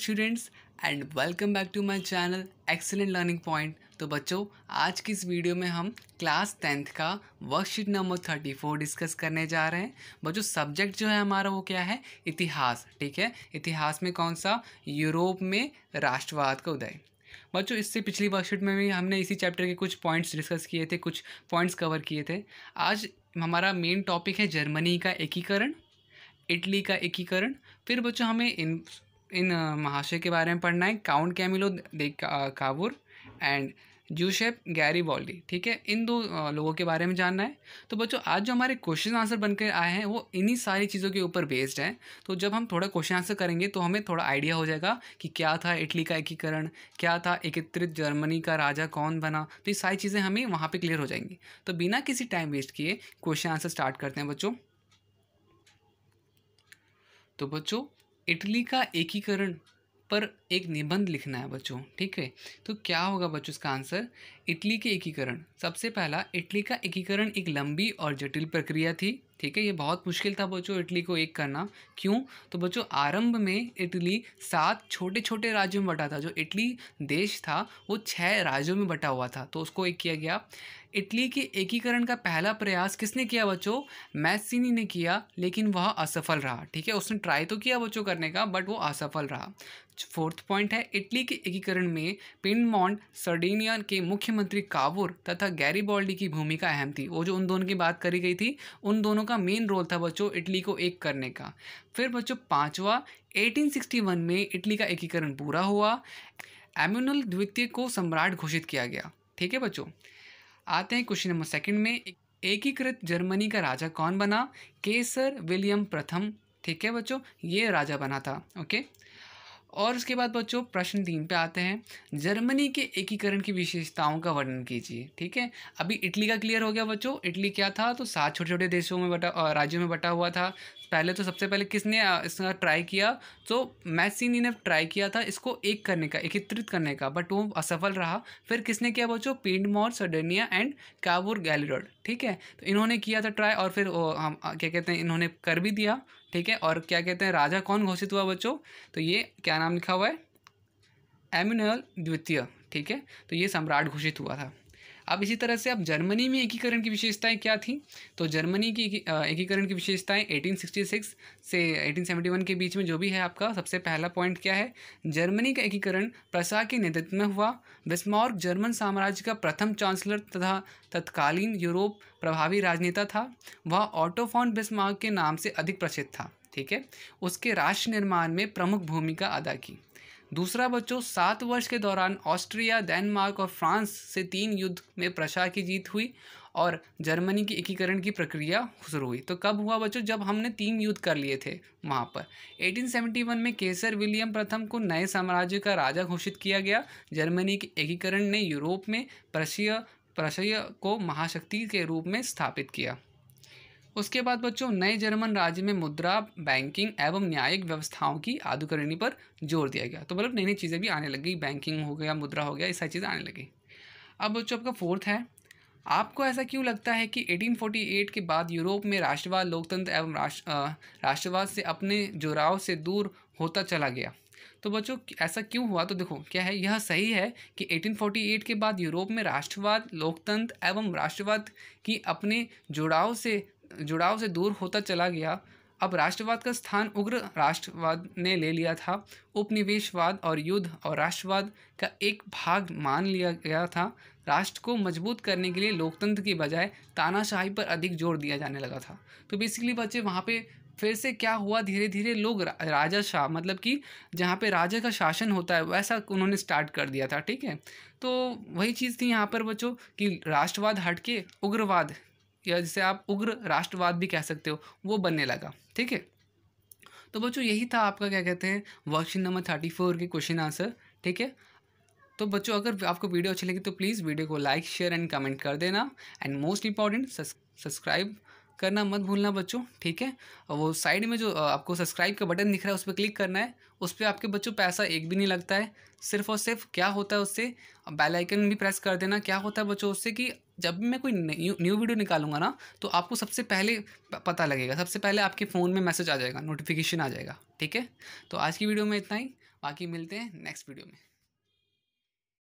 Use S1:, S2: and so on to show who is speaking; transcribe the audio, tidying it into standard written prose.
S1: Students and welcome back to my channel excellent learning point. तो बच्चों, आज की इस वीडियो में हम क्लास 10th का वर्कशीट नंबर 34 डिस्कस करने जा रहे हैं। बच्चों, सब्जेक्ट जो है हमारा वो क्या है? इतिहास। ठीक है, इतिहास में कौन सा? यूरोप में राष्ट्रवाद का उदय। बच्चों, इससे पिछली वर्कशीट में भी हमने इसी चैप्टर के कुछ पॉइंट्स डिस्कस किए थे, कुछ पॉइंट्स कवर किए थे। आज हमारा मेन टॉपिक है जर्मनी का एकीकरण, इटली का एकीकरण। फिर बच्चों हमें इन महाशय के बारे में पढ़ना है, Count Camillo de Cavour and Giuseppe Garibaldi. ठीक है, इन दो लोगों के बारे में जानना है। तो बच्चों, आज जो हमारे क्वेश्चन आंसर बनकर आए हैं वो इन्हीं सारी चीज़ों के ऊपर बेस्ड हैं। तो जब हम थोड़ा क्वेश्चन आंसर करेंगे तो हमें थोड़ा आइडिया हो जाएगा कि क्या था इटली का एकीकरण, क्या था एकत्रित जर्मनी का राजा कौन बना। तो ये सारी चीज़ें हमें वहाँ पे क्लियर हो जाएंगी। तो बिना किसी टाइम वेस्ट किए क्वेश्चन आंसर स्टार्ट करते हैं बच्चों। तो बच्चों, इटली का एकीकरण पर एक निबंध लिखना है बच्चों। ठीक है, तो क्या होगा बच्चों इसका आंसर? इटली के एकीकरण। सबसे पहला, इटली का एकीकरण एक लंबी और जटिल प्रक्रिया थी। ठीक है, ये बहुत मुश्किल था बच्चों इटली को एक करना। क्यों? तो बच्चों, आरंभ में इटली 7 छोटे छोटे राज्यों में बटा था। जो इटली देश था वो 6 राज्यों में बटा हुआ था, तो उसको एक किया गया। इटली के एकीकरण का पहला प्रयास किसने किया बच्चों? मैसिनी ने किया, लेकिन वह असफल रहा। ठीक है, उसने ट्राई तो किया बच्चों करने का, बट वो असफल रहा। फोर्थ पॉइंट है, इटली के एकीकरण में पिडमोंट सर्डिनिया के मुख्यमंत्री कावुर तथा गैरिबाल्डी की भूमिका अहम थी। वो जो उन दोनों की बात करी गई थी, उन दोनों का मेन रोल था बच्चों इटली को एक करने का। फिर बच्चों पांचवा, 1861 में इटली का एकीकरण पूरा हुआ। एमुनल द्वितीय को सम्राट घोषित किया गया। ठीक है बच्चों, आते हैं क्वेश्चन नंबर सेकंड में। एकीकृत जर्मनी का राजा कौन बना? केसर विलियम प्रथम। ठीक है बच्चों, ये राजा बना था। ओके, और उसके बाद बच्चों प्रश्न 3 पे आते हैं। जर्मनी के एकीकरण की विशेषताओं का वर्णन कीजिए। ठीक है, अभी इटली का क्लियर हो गया बच्चों। इटली क्या था? तो 7 छोटे छोटे देशों में राज्यों में बटा हुआ था। पहले तो सबसे पहले किसने इसका ट्राई किया? तो मैसिनी ने ट्राई किया था इसको एक करने का, एकत्रित करने का, बट वो असफल रहा। फिर किसने किया बच्चों? Piedmont Sardinia and Cavour Garibaldi. ठीक है, तो इन्होंने किया था ट्राई, और फिर हम क्या कहते हैं, इन्होंने कर भी दिया। ठीक है, और क्या कहते हैं, राजा कौन घोषित हुआ बच्चों? तो ये क्या नाम लिखा हुआ है? एमुनल द्वितीय। ठीक है, तो ये सम्राट घोषित हुआ था। अब इसी तरह से अब जर्मनी में एकीकरण की विशेषताएं क्या थी? तो जर्मनी की एकीकरण की विशेषताएं 1866 से 1871 के बीच में जो भी है आपका, सबसे पहला पॉइंट क्या है? जर्मनी का एकीकरण प्रशा के नेतृत्व में हुआ। बिस्मार्क जर्मन साम्राज्य का प्रथम चांसलर तथा तत्कालीन यूरोप प्रभावी राजनेता था। वह ऑटो फॉन बिस्मार्क के नाम से अधिक प्रसिद्ध था। ठीक है, उसके राष्ट्र निर्माण में प्रमुख भूमिका अदा की। दूसरा बच्चों, 7 वर्ष के दौरान ऑस्ट्रिया, डेनमार्क और फ्रांस से 3 युद्ध में प्रशा की जीत हुई और जर्मनी की एकीकरण की प्रक्रिया शुरू हुई। तो कब हुआ बच्चों? जब हमने 3 युद्ध कर लिए थे वहाँ पर। 1871 में केसर विलियम प्रथम को नए साम्राज्य का राजा घोषित किया गया। जर्मनी के एकीकरण ने यूरोप में प्रशय को महाशक्ति के रूप में स्थापित किया। उसके बाद बच्चों, नए जर्मन राज्य में मुद्रा, बैंकिंग एवं न्यायिक व्यवस्थाओं की आधुनिकीकरण पर जोर दिया गया। तो मतलब नई नई चीज़ें भी आने लगी, बैंकिंग हो गया, मुद्रा हो गया, ये सारी चीज़ें आने लगी। अब बच्चों आपका फोर्थ है, आपको ऐसा क्यों लगता है कि 1848 के बाद यूरोप में राष्ट्रवाद, लोकतंत्र एवं राष्ट्रवाद से अपने जुड़ाव से दूर होता चला गया? तो बच्चों ऐसा क्यों हुआ? तो देखो क्या है, यह सही है कि 1848 के बाद यूरोप में राष्ट्रवाद, लोकतंत्र एवं राष्ट्रवाद की अपने जुड़ाव से दूर होता चला गया। अब राष्ट्रवाद का स्थान उग्र राष्ट्रवाद ने ले लिया था। उपनिवेशवाद और युद्ध और राष्ट्रवाद का एक भाग मान लिया गया था। राष्ट्र को मजबूत करने के लिए लोकतंत्र की बजाय तानाशाही पर अधिक जोर दिया जाने लगा था। तो बेसिकली बच्चे वहाँ पे फिर से क्या हुआ, धीरे धीरे लोग राजाशाह, मतलब कि जहाँ पे राजा का शासन होता है वैसा उन्होंने स्टार्ट कर दिया था। ठीक है, तो वही चीज़ थी यहाँ पर बच्चों कि राष्ट्रवाद हट के उग्रवाद, या जिसे आप उग्र राष्ट्रवाद भी कह सकते हो, वो बनने लगा। ठीक है, तो बच्चों यही था आपका क्या कहते हैं वर्कशीट नंबर 34 के क्वेश्चन आंसर। ठीक है, तो बच्चों अगर आपको वीडियो अच्छी लगी तो प्लीज़ वीडियो को लाइक, शेयर एंड कमेंट कर देना। एंड मोस्ट इंपॉर्टेंट, सब्सक्राइब करना मत भूलना बच्चों। ठीक है, और वो साइड में जो आपको सब्सक्राइब का बटन दिख रहा है उस पर क्लिक करना है। उस पर आपके बच्चों पैसा एक भी नहीं लगता है। सिर्फ और सिर्फ क्या होता है उससे, बेल आइकन भी प्रेस कर देना। क्या होता है बच्चों उससे कि जब भी मैं कोई न्यू न्यू वीडियो निकालूंगा ना, तो आपको सबसे पहले पता लगेगा, सबसे पहले आपके फ़ोन में मैसेज आ जाएगा, नोटिफिकेशन आ जाएगा। ठीक है, तो आज की वीडियो में इतना ही, बाकी मिलते हैं नेक्स्ट वीडियो में।